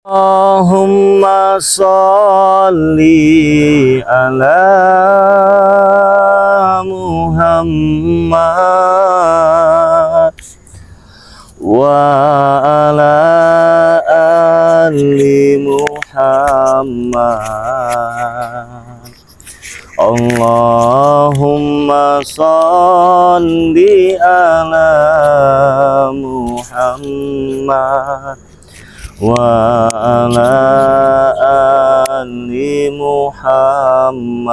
Allahumma sholli ala Muhammad wa ala ali Muhammad. Allahumma sholli ala Muhammad wa ala ali Muhammad.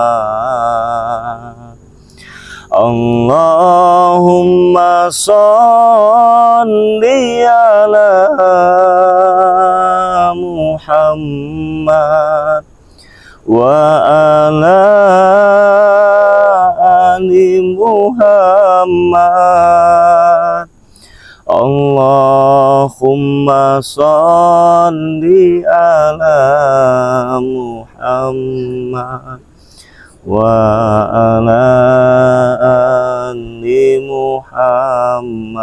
Allahumma sholli ala Muhammad wa ala ali Muhammad. Allahumma sholli ala Muhammad wa ala ali Muhammad.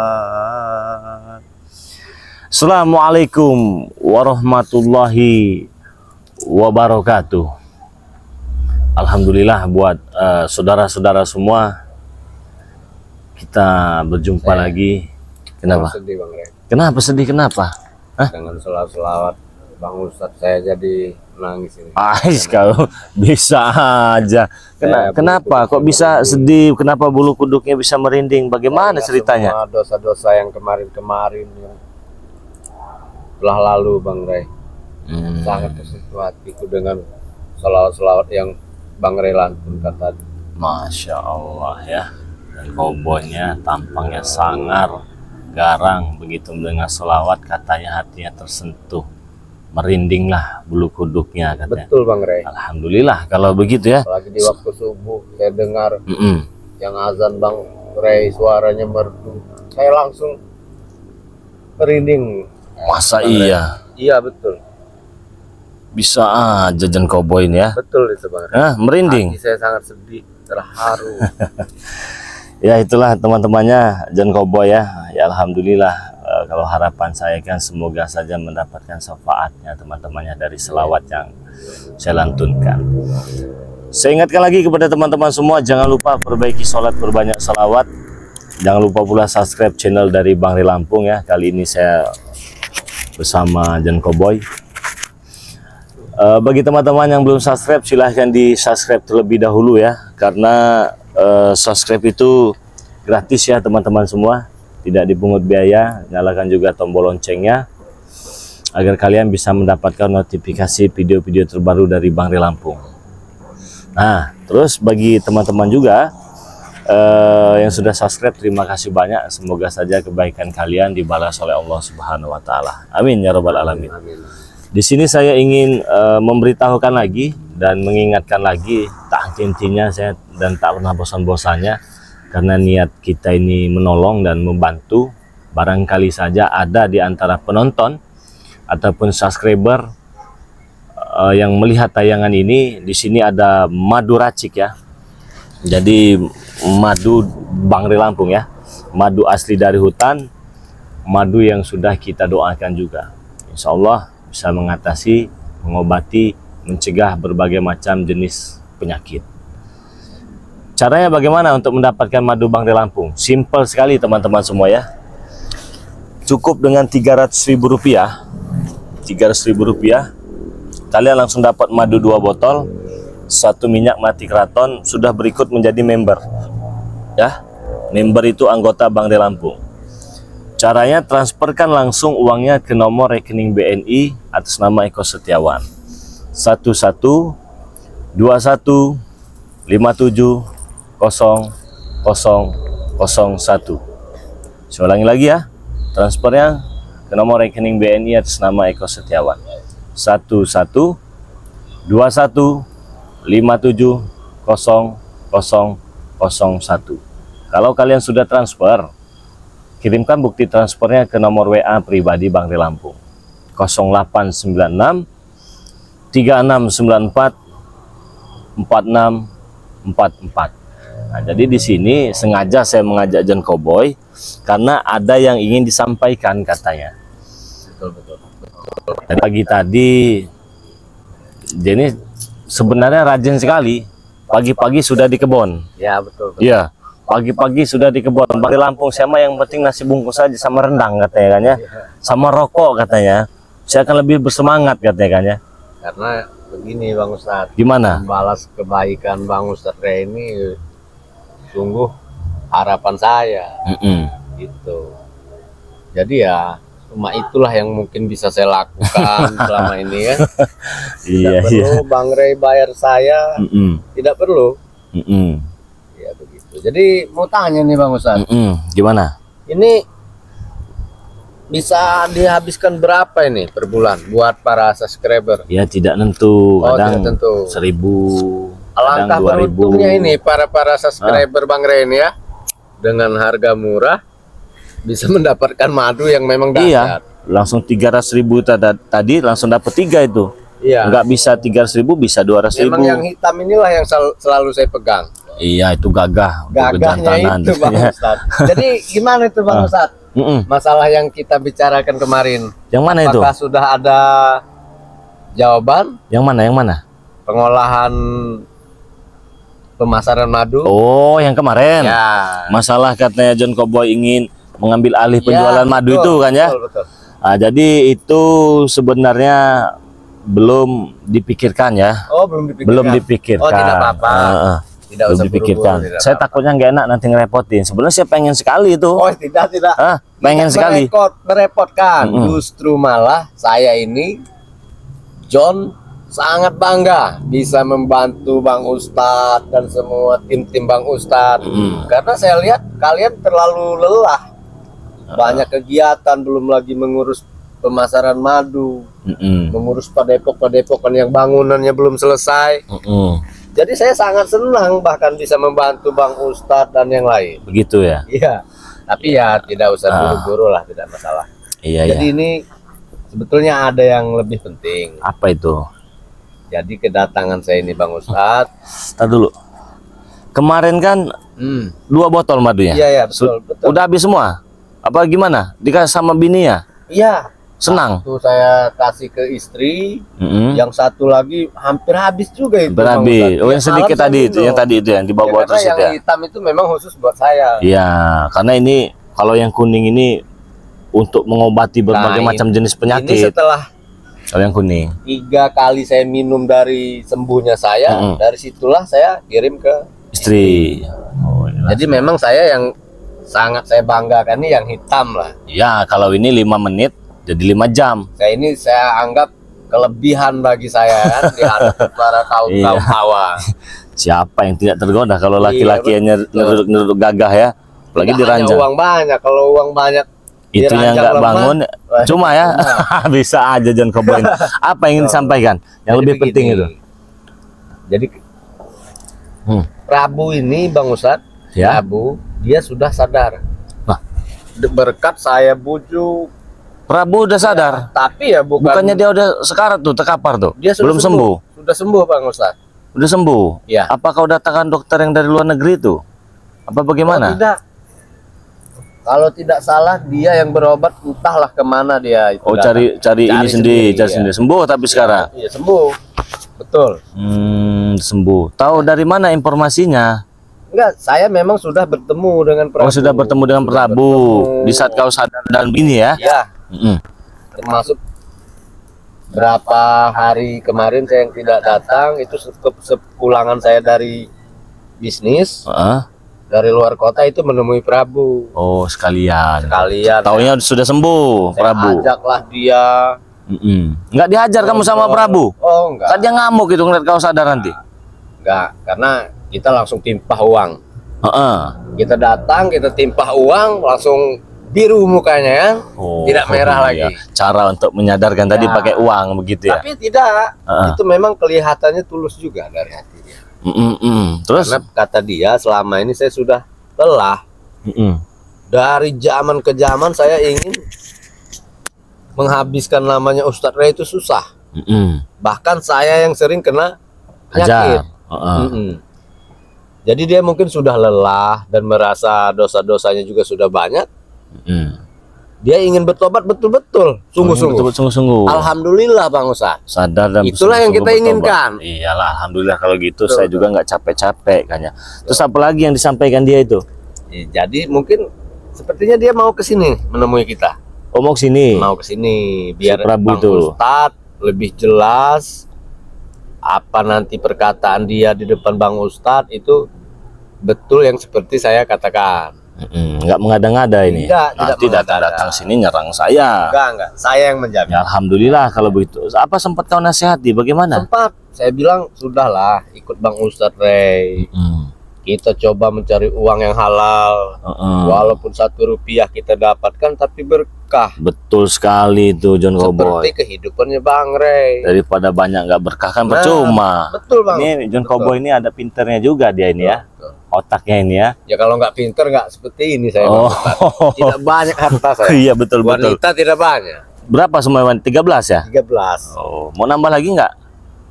Assalamualaikum warahmatullahi wabarakatuh. Alhamdulillah buat saudara-saudara semua, kita berjumpa lagi. Kenapa? Sedih Bang Rey. Kenapa sedih? Kenapa? Hah? Dengan selawat Bang Ustadz saya jadi nangis ini. Ais kau bisa aja. Kenapa kok bisa sedih? Kenapa bulu kuduknya bisa merinding? Bagaimana ceritanya? Semua dosa-dosa yang kemarin-kemarin yang telah lalu Bang Rey. Sangat tersentuh hatiku dengan selawat-selawat yang Bang Rey lantunkan tadi. Masya Allah ya. Dan koboynya tampangnya sangar, garang, begitu mendengar selawat katanya hatinya tersentuh, merindinglah bulu kuduknya katanya. Betul Bang Rey. Alhamdulillah kalau begitu ya. Apalagi di waktu subuh saya dengar yang azan Bang Rey, suaranya merdu, saya langsung merinding. Masa Bang iya? Rey. Iya betul. Bisa aja Jan Koboy ini ya. Betul itu Bang Rey. Merinding. Hati saya sangat sedih, terharu. Ya itulah teman-temannya Jan Koboy ya. Ya alhamdulillah, kalau harapan saya kan semoga saja mendapatkan syafaatnya teman-temannya dari selawat yang saya lantunkan. Saya ingatkan lagi kepada teman-teman semua, jangan lupa perbaiki sholat, berbanyak selawat. Jangan lupa pula subscribe channel dari Bang Rey Lampung ya. Kali ini saya bersama Jan Koboy. Bagi teman-teman yang belum subscribe, silahkan di subscribe terlebih dahulu ya, karena subscribe itu gratis ya teman-teman semua, tidak dipungut biaya. Nyalakan juga tombol loncengnya agar kalian bisa mendapatkan notifikasi video-video terbaru dari Bang Rey Lampung. Nah terus bagi teman-teman juga yang sudah subscribe, terima kasih banyak. Semoga saja kebaikan kalian dibalas oleh Allah Subhanahu wa Ta'ala. Amin ya Rabbal Alamin. Amin. Di sini saya ingin memberitahukan lagi dan mengingatkan lagi, tak henti-hentinya saya dan tak pernah bosan-bosannya, karena niat kita ini menolong dan membantu. Barangkali saja ada di antara penonton ataupun subscriber yang melihat tayangan ini, di sini ada madu racik ya. Jadi madu Bang Rey Lampung ya, madu asli dari hutan, madu yang sudah kita doakan juga. Insya Allah bisa mengatasi, mengobati, mencegah berbagai macam jenis penyakit. Caranya bagaimana untuk mendapatkan madu Bang Rey Lampung? Simple sekali teman-teman semua ya. Cukup dengan Rp300.000. Rp300.000 kalian langsung dapat madu 2 botol, 1 minyak mati keraton, sudah berikut menjadi member ya. Member itu anggota Bang Rey Lampung. Caranya transferkan langsung uangnya ke nomor rekening BNI atas nama Eko Setiawan 11270701. Saya ulangi lagi ya, transfernya ke nomor rekening BNI atas nama Eko Setiawan 11270701. Kalau kalian sudah transfer, kirimkan bukti transfernya ke nomor WA pribadi Bang Rey Lampung 0896 3694 4644. Nah, jadi di sini sengaja saya mengajak Jan Koboy karena ada yang ingin disampaikan katanya. Betul. Dan pagi tadi dia ini sebenarnya rajin sekali. Pagi-pagi sudah di kebun. Ya betul. Iya, pagi-pagi sudah di kebun. Bang di Lampung sama yang penting nasi bungkus saja sama rendang katanya kan ya. Sama rokok katanya. Saya akan lebih bersemangat katanya kan ya. Karena begini Bang Ustadz. Gimana? Membalas kebaikan Bang Ustadz Ray ini sungguh harapan saya. Gitu. Jadi ya cuma itulah yang mungkin bisa saya lakukan selama ini ya. Tidak perlu Bang Ray bayar saya, tidak perlu. Ya begitu. Jadi mau tanya nih Bang Ustadz, gimana? ini bisa dihabiskan berapa ini per bulan buat para subscriber? Ya tidak tentu, kadang tidak tentu. 1.000, Alangkah kadang 2.000. beruntungnya ini para subscriber Bang Ray ini ya, dengan harga murah bisa mendapatkan madu yang memang dahsyat. Iya, langsung 300.000 tadi langsung dapat 3 itu. Iya. Enggak bisa 300.000, bisa 200.000. Memang yang hitam inilah yang selalu saya pegang. Iya, itu gagah. Gagahnya itu Bang Ustadz. Jadi gimana itu Bang Ustadz? Masalah yang kita bicarakan kemarin. Yang mana itu? Apakah sudah ada jawaban? Yang mana? Yang mana? Pengolahan pemasaran madu. Oh, yang kemarin. Ya. Masalah katanya John Cowboy ingin mengambil alih penjualan madu itu kan ya. Betul. Nah, jadi itu sebenarnya belum dipikirkan ya. Oh, belum dipikirkan. Belum dipikirkan. Oh, tidak apa-apa. Tidak Belum usah dipikirkan. buru-buru, Saya takutnya nggak enak nanti ngerepotin. Sebenarnya saya pengen sekali itu. Oh, tidak. Pengen sekali. Merepotkan. Justru malah saya ini John sangat bangga bisa membantu Bang Ustadz dan semua tim-tim Bang Ustadz. Karena saya lihat kalian terlalu lelah. Banyak kegiatan, belum lagi mengurus pemasaran madu, mengurus padepokan yang bangunannya belum selesai. Jadi saya sangat senang bahkan bisa membantu Bang Ustadz dan yang lain. Begitu ya? Iya. Tapi ya tidak usah buru-buru lah, tidak masalah. Iya. Jadi ini sebetulnya ada yang lebih penting. Apa itu? Jadi kedatangan saya ini Bang Ustadz. Tar dulu. Kemarin kan 2 botol madunya. Iya, betul. Udah habis semua? Apa gimana? Dikasih sama bini ya? Iya. Senang? Satu saya kasih ke istri, yang satu lagi hampir habis juga itu. Hampir habis. Oh, yang sedikit tadi itu, yang dibawa terus itu ya. Yang hitam itu memang khusus buat saya. Iya, karena ini kalau yang kuning ini untuk mengobati berbagai macam jenis penyakit. Ini setelah kalau yang kuning 3 kali saya minum dari sembuhnya saya, dari situlah saya kirim ke istri. Oh, jadi memang saya yang sangat saya banggakan ini yang hitam lah. Ya, kalau ini 5 menit jadi 5 jam. Saya anggap kelebihan bagi saya kan di hadapan para kaum hawa. Siapa yang tidak tergoda kalau laki-laki hanya nyeruduk gagah ya, apalagi diranjang. Uang banyak, kalau uang banyak itunya nggak bangun, cuma ya bisa aja John Cowboy. Apa yang ingin disampaikan? Yang lebih penting itu. Jadi Prabu ini Bang Ustadz, Prabu dia sudah sadar. Nah, berkat saya bujuk. Prabu udah sadar. Tapi ya bukannya dia udah sekarat tuh, terkapar tuh. Dia belum sembuh. Sudah sembuh Bang Ustadz. Udah sembuh. Ya. Apakah udah datangkan dokter yang dari luar negeri tuh? Apa bagaimana? Oh, tidak. Kalau tidak salah dia yang berobat, entahlah kemana dia itu. Oh, cari ini sendiri, cari sendiri. Sembuh tapi sekarang. Iya, sembuh. Betul. Sembuh. Tahu dari mana informasinya? Enggak, saya memang sudah bertemu dengan Prabu. Oh, sudah bertemu dengan Prabu di saat kau sadar dan ini ya? Iya. Termasuk berapa hari kemarin saya yang tidak datang, itu sepulangan saya dari bisnis, dari luar kota itu menemui Prabu. Oh, sekalian. Taunya sudah sembuh, Prabu. Ajaklah dia. Enggak dihajar kamu sama Prabu? Oh, enggak. Kan dia ngamuk itu ngeliat kau sadar nanti. Enggak, karena kita langsung timpah uang. Kita datang, kita timpah uang, langsung biru mukanya ya, tidak merah lagi. Cara untuk menyadarkan tadi pakai uang begitu ya? Tapi tidak, itu memang kelihatannya tulus juga dari hatinya. Terus? Karena kata dia selama ini saya sudah lelah. Dari zaman ke zaman saya ingin menghabiskan namanya Ustadz Ray itu susah. Bahkan saya yang sering kena penyakit. Jadi dia mungkin sudah lelah dan merasa dosa-dosanya juga sudah banyak. Dia ingin bertobat betul-betul, sungguh-sungguh. Sungguh-sungguh. Alhamdulillah Bang Ustaz. Sadar dan Itulah yang kita bersungguh-sungguh inginkan. bertobat. Iyalah, alhamdulillah kalau gitu. Betul, Saya juga nggak capek-capek kayaknya. Terus apa lagi yang disampaikan dia itu? Ya, jadi mungkin sepertinya dia mau ke sini menemui kita. Oh, mau sini. Mau ke sini biar Si Prabu Bang itu. Ustadz lebih jelas apa nanti perkataan dia di depan Bang Ustadz itu betul yang seperti saya katakan. Nggak mengada-ngada ini. Tidak mengada-ngada. datang sini nyerang saya. Enggak, saya yang menjamin. Ya, alhamdulillah kalau begitu. Apa sempat kau nasihati? Bagaimana? Sempat saya bilang sudahlah ikut Bang Ustadz Rey. Kita coba mencari uang yang halal. Walaupun 1 rupiah kita dapatkan tapi berkah. Betul sekali itu John Cowboy. Seperti kehidupannya Bang Rey. Daripada banyak nggak berkah kan percuma. Betul Bang. Ini John Betul. Cowboy ini ada pinternya juga dia ini ya. Betul. Otaknya ini ya. Ya kalau nggak pinter nggak seperti ini saya. Oh. Bang Ustadz. Tidak banyak harta saya. Iya betul. Wanita tidak banyak. Berapa semua 13 ya? 13. Oh, mau nambah lagi nggak?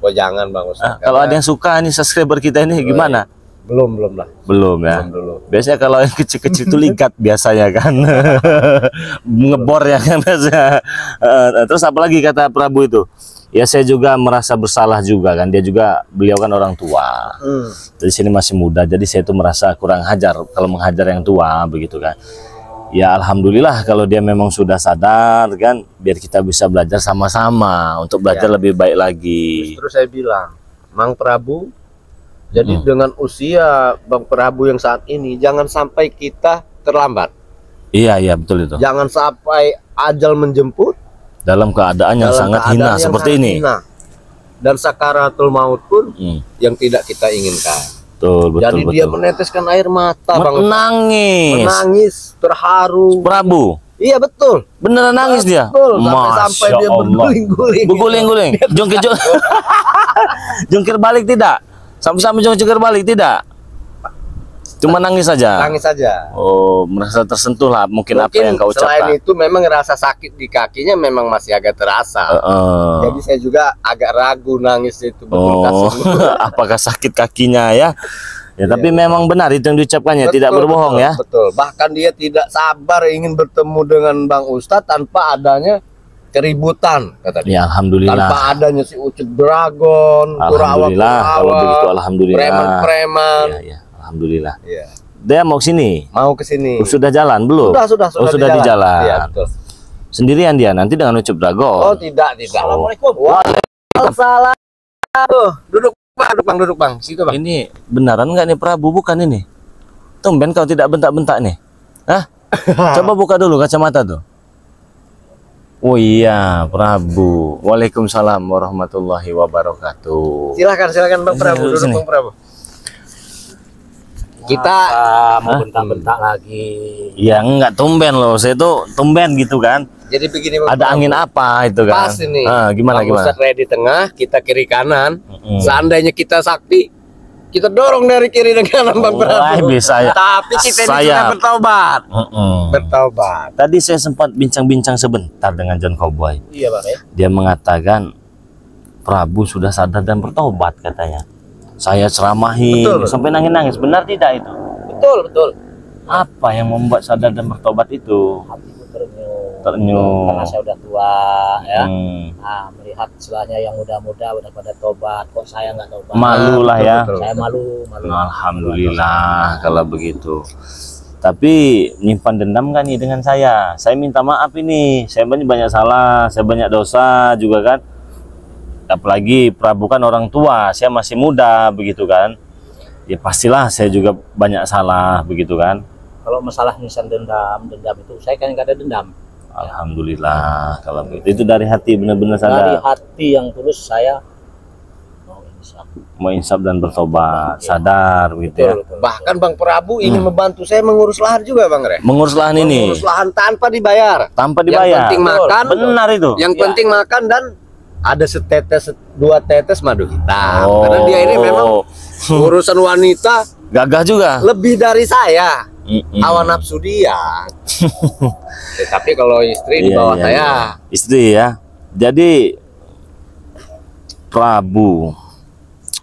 Oh jangan Bang Ustadz. Kalau ada yang suka nih subscriber kita ini gimana? Belum lah. Belum ya. Belum dulu. Biasanya kalau yang kecil-kecil itu ligat biasanya kan. Ngebor ya kan biasanya. Terus apa lagi kata Prabu itu? Ya saya juga merasa bersalah juga kan. Dia juga, beliau kan orang tua. Di sini masih muda, jadi saya tuh merasa kurang hajar kalau menghajar yang tua begitu kan. Ya alhamdulillah kalau dia memang sudah sadar kan, biar kita bisa belajar sama-sama untuk belajar lebih baik lagi. Terus saya bilang, Mang Prabu, jadi dengan usia Bang Prabu yang saat ini, jangan sampai kita terlambat. Iya betul itu. Jangan sampai ajal menjemput Dalam keadaan yang dalam sangat keadaan hina yang seperti sangat ini. hina. Dan sakaratul maut pun yang tidak kita inginkan. Betul. Jadi dia meneteskan air mata Bang. Menangis, terharu. Prabu. Iya betul. Beneran nangis dia. Betul. Sampai dia berguling-guling. Berguling-guling. Jungkir balik tidak? Sampai-sampai jungkir balik tidak? Cuma nangis saja. Nangis saja. Oh, merasa tersentuh lah mungkin apa yang kau selain ucapkan. itu memang rasa sakit di kakinya memang masih agak terasa. Jadi saya juga agak ragu nangis itu betul. Apakah sakit kakinya ya? Ya, tapi memang benar itu yang diucapkannya, tidak berbohong ya. Betul. Bahkan dia tidak sabar ingin bertemu dengan Bang Ustadz tanpa adanya keributan kata dia. Ya alhamdulillah. Tanpa adanya si Ucut Dragon, Alhamdulillah kalau begitu alhamdulillah. Preman-preman. Ya, alhamdulillah. Iya. Dia mau sini. Mau ke sini. Sudah jalan belum? Sudah di jalan. Iya, betul. Sendirian dia nanti dengan Ucup Dragon. Oh, tidak. Assalamualaikum. Waalaikumsalam. Duduk bang. Situ bang. Ini benaran nggak nih Prabu? Bukan ini. Tumben kau tidak bentak-bentak nih. Hah? Coba buka dulu kacamata tuh. Oh iya, Prabu. Waalaikumsalam warahmatullahi wabarakatuh. Silakan Bang Prabu. Duduk Bang Prabu. Kita mau bentak-bentak lagi. Ya enggak tumben loh. Saya tuh tumben gitu kan. Jadi begini Bang Ada Prabu. angin apa itu kan? Pas ini. Gimana? Ustadz Rey di tengah, kita kiri kanan. Seandainya kita sakti, kita dorong dari kiri dan kanan Bang Prabu. Bisa ya. Tapi kita ini sudah bertobat. Bertobat. Tadi saya sempat bincang-bincang sebentar dengan John Cowboy. Iya Bang ya. Dia mengatakan Prabu sudah sadar dan bertobat katanya. Saya ceramahi sampai nangis-nangis. Benar tidak itu? Betul. Apa yang membuat sadar dan bertobat itu? Hatiku ternyuh. Ternyuh. Karena saya udah tua ya. Nah, Melihat istilahnya yang muda-muda udah pada tobat, kok saya nggak tobat. malu lah ya. Saya malu. Alhamdulillah kalau begitu. Tapi nyimpan dendam kan nih dengan saya? Saya minta maaf ini. Saya banyak salah, saya banyak dosa juga kan. Apalagi Prabu kan orang tua, saya masih muda begitu kan. Ya pastilah saya juga banyak salah begitu kan. Kalau masalah nyimpan dendam itu saya kan nggak ada dendam. Alhamdulillah kalau begitu. Itu dari hati benar-benar Dari sadar. hati yang tulus saya Mau insaf dan bertobat, sadar begitu ya. Bahkan Bang Prabu ini membantu saya mengurus lahan juga Bang Rey. Mengurus lahan ini Mengurus lahan tanpa dibayar. tanpa Yang dibayar. penting makan. Benar itu. Yang penting makan dan ada dua tetes madu hitam. Oh. Karena dia ini memang urusan wanita Gagah juga. lebih dari saya. Hawa nafsu dia. Tapi kalau istri di bawah saya. Istri ya. Jadi Prabu,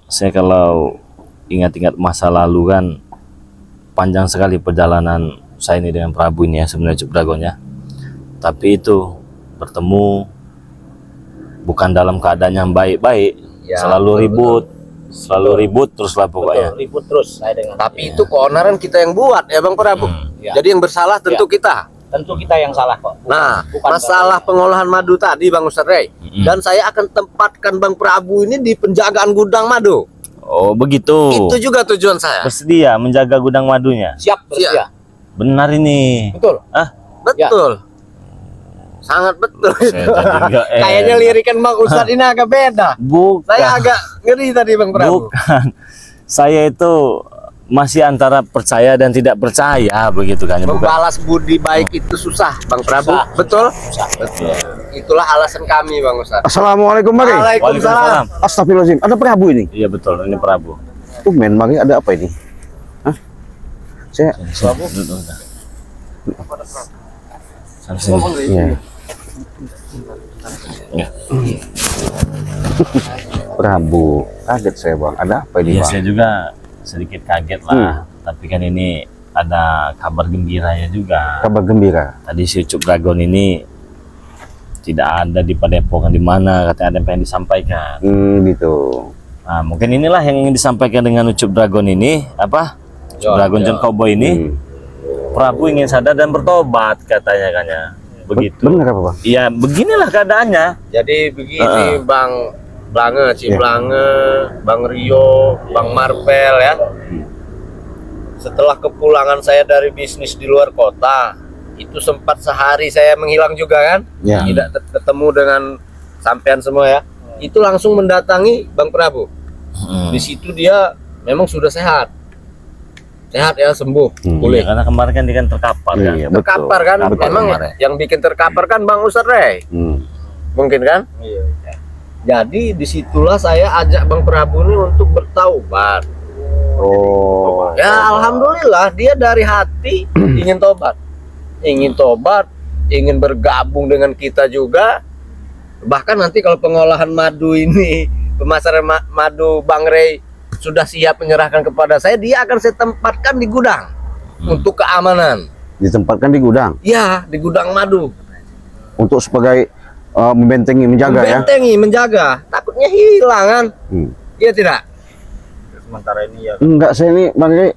saya kalau ingat-ingat masa lalu kan panjang sekali perjalanan saya ini dengan Prabu ini ya, sebenarnya Ucup Dragon ya. Tapi itu bertemu bukan dalam keadaan yang baik-baik, Ya, selalu betul, ribut teruslah pokoknya. Betul, ribut terus saya dengan. Tapi itu keonaran kita yang buat ya Bang Prabu. Ya. Jadi yang bersalah tentu kita. Tentu kita yang salah kok. Nah, bukan masalah pengolahan madu tadi Bang Ustadz Rey. Dan saya akan tempatkan Bang Prabu ini di penjagaan gudang madu. Oh begitu. Itu juga tujuan saya. Bersedia menjaga gudang madunya. Siap, bersedia. Benar ini. Betul. Ah, Betul. Sangat betul itu. juga, Kayaknya lirikan Bang Ustadz ini agak beda. bukan. Saya agak ngeri tadi Bang Prabu. Bukan. Saya itu masih antara percaya dan tidak percaya begitu kan. Bukan. Membalas budi baik itu susah Bang Prabu. Susah. Betul? Betul. Itulah alasan kami Bang Ustadz. Assalamualaikum Bang. Waalaikumsalam. Astagfirullahaladzim. Ada Prabu ini? Iya betul, ini Prabu. Men, Bang, ada apa ini? Hah? Saya iya. Ya. Prabu, kaget saya Bang. Ada apa ini Iya, Bang? saya juga sedikit kaget lah. Tapi kan ini ada kabar gembiranya juga. Kabar gembira. Tadi si Ucup Dragon ini tidak ada di Padepokan, di mana katanya ada yang pengen disampaikan. Gitu. Nah, mungkin inilah yang ingin disampaikan dengan Ucup Dragon ini, apa? Ucup Dragon John Cowboy ini. Prabu ingin sadar dan bertobat katanya kan ya. Begitu. Benar apa Bang? Iya, beginilah keadaannya. Jadi begini Bang Blange, Ciblange, Bang Rio, Bang Marvel ya. Setelah kepulangan saya dari bisnis di luar kota, itu sempat sehari saya menghilang juga kan, Ya. tidak ketemu dengan sampean semua ya. Itu langsung mendatangi Bang Prabu. Di situ dia memang sudah sehat ya, sembuh, pulih. Iya, karena kemarin kan dia kan terkapar kan. Iya, Terkapar kan, Terkapar memang kemarin. yang bikin terkapar kan Bang Ustadz Rey, mungkin kan? Iya. Jadi disitulah saya ajak Bang Prabu ini untuk bertaubat. Oh. Ya alhamdulillah dia dari hati ingin tobat, ingin bergabung dengan kita juga. Bahkan nanti kalau pengolahan madu ini, pemasaran madu Bang Rey sudah siap menyerahkan kepada saya, dia akan saya tempatkan di gudang untuk keamanan. Ditempatkan di gudang Ya, di gudang madu. untuk sebagai membentengi, menjaga ya. Membentengi, menjaga. Takutnya hilang kan? Iya tidak? Sementara ini ya. Enggak, saya ini Bang Rey,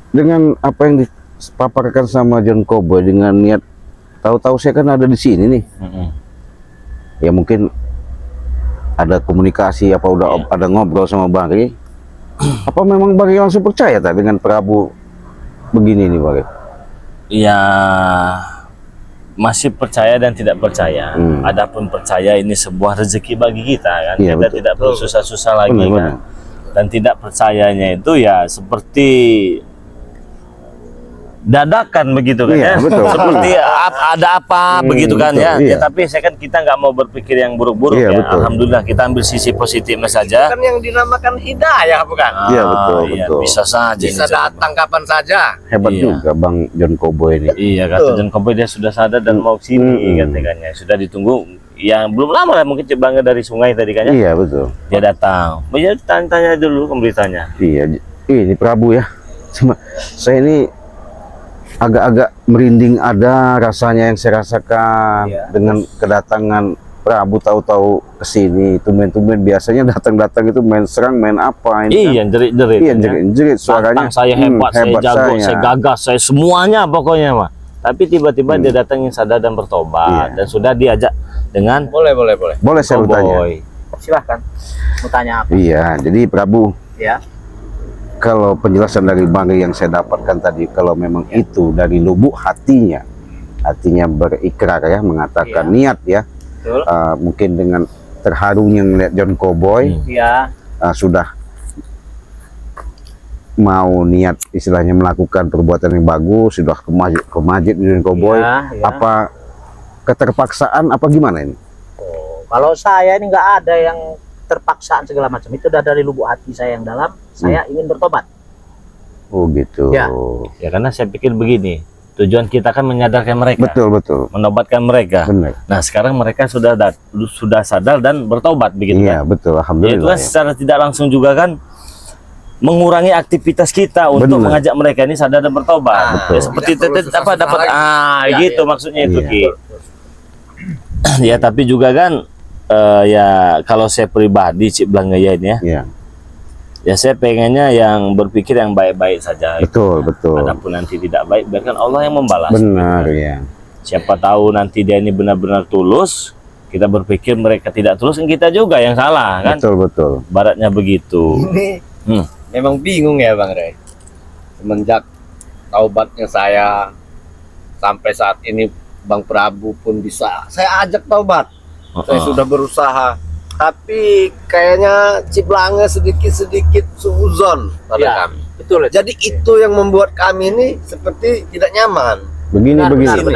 dengan apa yang dipaparkan sama John Cowboy, dengan niat, tahu-tahu saya kan ada di sini nih. Ya mungkin ada komunikasi apa udah ada ngobrol sama Bang Rey. Apa memang Bang Rey langsung percaya tak dengan Prabu begini nih Bang Rey? Iya, masih percaya dan tidak percaya. Adapun percaya ini sebuah rezeki bagi kita kan. Iya, Kita betul. tidak perlu susah-susah lagi Benar, kan. benar. Dan tidak percayanya itu ya seperti dadakan begitu kan Iya, ya. betul. Seperti ada apa begitu kan betul, ya. iya. Ya. Tapi saya kan kita nggak mau berpikir yang buruk-buruk Iya, ya. betul. Alhamdulillah kita ambil sisi positifnya saja. Kan yang dinamakan hidayah bukan? Iya, betul, Iya, betul. bisa saja. Bisa ini. datang kapan saja. Hebat Iya. juga Bang John Cowboy ini. Iya, kata John Cowboy dia sudah sadar dan mau sini katanya. Sudah ditunggu yang belum lama lah, mungkin Ciblange dari sungai tadi kan ya. Iya betul. Dia datang. Ya tanya dulu pemberitanya. Iya, ini Prabu ya. Cuma saya ini agak-agak merinding ada rasanya yang saya rasakan dengan kedatangan Prabu tahu-tahu kesini. Tumben-tumben biasanya datang-datang itu main serang, main apa ini? Iya, jerit-jerit. Iya, kan, ya. jerit-jerit suaranya. Tantang saya hebat, saya jago, saya. saya gagas, saya semuanya pokoknya mah. Tapi tiba-tiba dia datang yang sadar dan bertobat dan sudah diajak dengan Boleh. Boleh saya bertanya? Cowboy. Silahkan. Mau tanya apa? Iya, jadi Prabu, Ya. kalau penjelasan dari Bang Rey yang saya dapatkan tadi, kalau memang itu dari lubuk hatinya berikrar ya, mengatakan niat ya, Betul. mungkin dengan terharunya ngeliat John Cowboy, Iya. sudah mau niat istilahnya melakukan perbuatan yang bagus, sudah ke masjid John Cowboy, Iya. apa keterpaksaan apa gimana ini? Oh, kalau saya ini nggak ada yang terpaksaan segala macam, itu udah dari lubuk hati saya yang dalam. Saya ingin bertobat. Oh gitu. Ya. Ya karena saya pikir begini, tujuan kita kan menyadarkan mereka, Betul. menobatkan mereka. Benar. Nah sekarang mereka sudah sadar dan bertobat begitu Iya kan. betul. Ya, itu Alhamdulillah. kan secara tidak langsung juga kan mengurangi aktivitas kita untuk Benar. mengajak mereka ini sadar dan bertobat. Betul. Ya, seperti Tidak perlu dapat susah-susah lagi. gitu Iya. maksudnya itu Iya. Ki. Ya tapi juga kan ya kalau saya pribadi Cik Blanggayan ya, Ya, ya saya pengennya yang berpikir yang baik-baik saja. betul, betul. Adapun nanti tidak baik, biarkan Allah yang membalas. Benar ya. Siapa tahu nanti dia ini benar-benar tulus, kita berpikir mereka tidak tulus, kan kita juga yang salah kan? Betul, betul. Baratnya begitu. Ini memang bingung ya Bang Rey. Semenjak taubatnya saya sampai saat ini Bang Prabu pun bisa saya ajak taubat. Saya sudah berusaha, tapi kayaknya Ciblanga sedikit-sedikit suuzon pada Ya, kami. betul. Jadi itu yang membuat kami ini seperti tidak nyaman. Benar.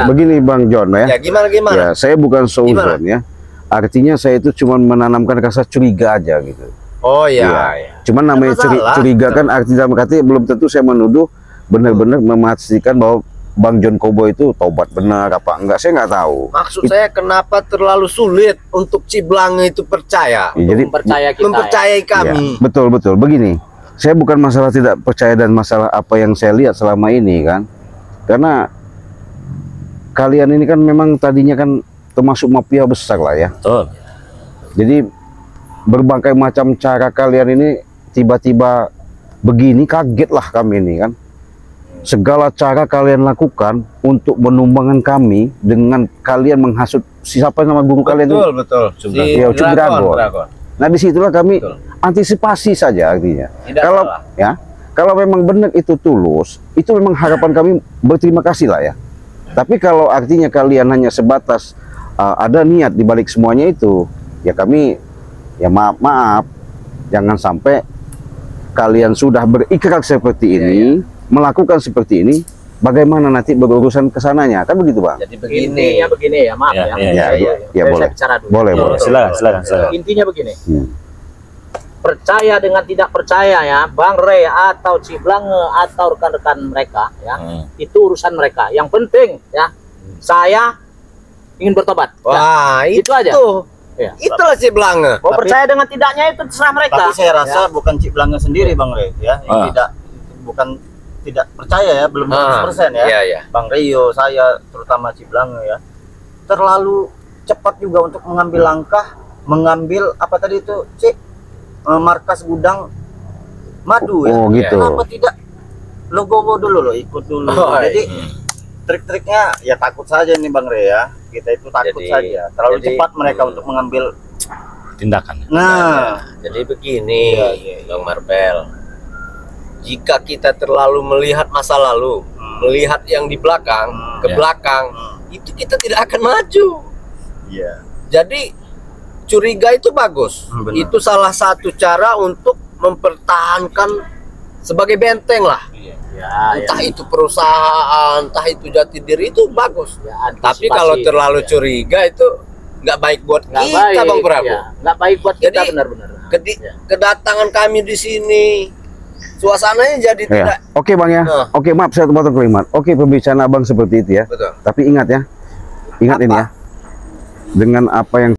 Begini Bang John ya. Ya gimana? Ya, saya bukan suuzon ya. Artinya saya itu cuma menanamkan rasa curiga aja gitu. Oh Iya. iya. Cuman namanya masalah. curiga kan artinya belum tentu saya menuduh benar-benar memastikan bahwa Bang John Kobo itu tobat benar apa enggak, saya nggak tahu. Maksud saya kenapa terlalu sulit untuk Ciblanga itu percaya, Ya, jadi Mempercaya kita. mempercayai ya, kami. betul. Begini, saya bukan masalah tidak percaya dan masalah apa yang saya lihat selama ini kan. Karena kalian ini kan memang tadinya kan termasuk mafia besar lah ya. Betul. Jadi berbagai macam cara kalian ini tiba-tiba begini, kaget lah kami ini kan. Segala cara kalian lakukan untuk menumbangkan kami dengan kalian menghasut siapa nama guru kalian itu? Betul. Ya, Ucup Dragon. Nah disitulah kami Betul. antisipasi saja artinya. Tidak Kalau salah. ya, kalau memang benar itu tulus, itu memang harapan kami berterima kasih lah ya. Tapi kalau artinya kalian hanya sebatas ada niat di balik semuanya itu, ya kami ya maaf, jangan sampai kalian sudah berikrar seperti ini, melakukan seperti ini, bagaimana nanti berurusan kesananya, kan begitu Bang? Jadi begini. Intinya begini ya, maaf Ya, ya. ya, ya, Saya boleh. bicara dulu. Boleh. Silakan. Intinya begini. Hmm. Percaya dengan tidak percaya ya, Bang Rey atau Ciblanga atau rekan-rekan mereka ya, itu urusan mereka. Yang penting ya, saya ingin bertobat. Ya, Wah, itu aja. Ya. Itulah Ciblanga. Mau percaya dengan tidaknya itu terserah mereka. Tapi saya rasa bukan Ciblanga sendiri Bang Rey ya. Ini bukan tidak percaya ya, belum 100% ya. Iya. Bang Rio, saya terutama Ciblanga ya. Terlalu cepat juga untuk mengambil langkah, mengambil apa tadi itu, markas gudang madu ya. Oh gitu. Kenapa tidak logowo dulu loh, ikut dulu. Oh, Jadi trik-triknya ya takut saja nih Bang Rey ya. Kita itu takut saja. Terlalu cepat mereka untuk mengambil Tindakan. Nah, Jadi begini, Iya. Bang Marvel. Jika kita terlalu melihat masa lalu, melihat yang di belakang, ke belakang, itu kita tidak akan maju. iya. Jadi curiga itu bagus. Benar. Itu salah satu cara untuk mempertahankan sebagai benteng lah. Ya, Entah itu perusahaan, entah itu jati diri, itu bagus. ya, Tapi antisipasi. kalau terlalu curiga itu nggak baik buat Nggak kita, baik, Bang Prabu. ya. Nggak baik buat kita Jadi, benar-benar. Ya. Kedatangan kami di sini, suasananya jadi Ya. tidak. Oke Bang ya. Nah. Oke, maaf saya potong kalimat. Oke, pembicaraan Abang seperti itu ya. Betul. Tapi ingat ya. Ingat Apa? ini ya. Dengan apa yang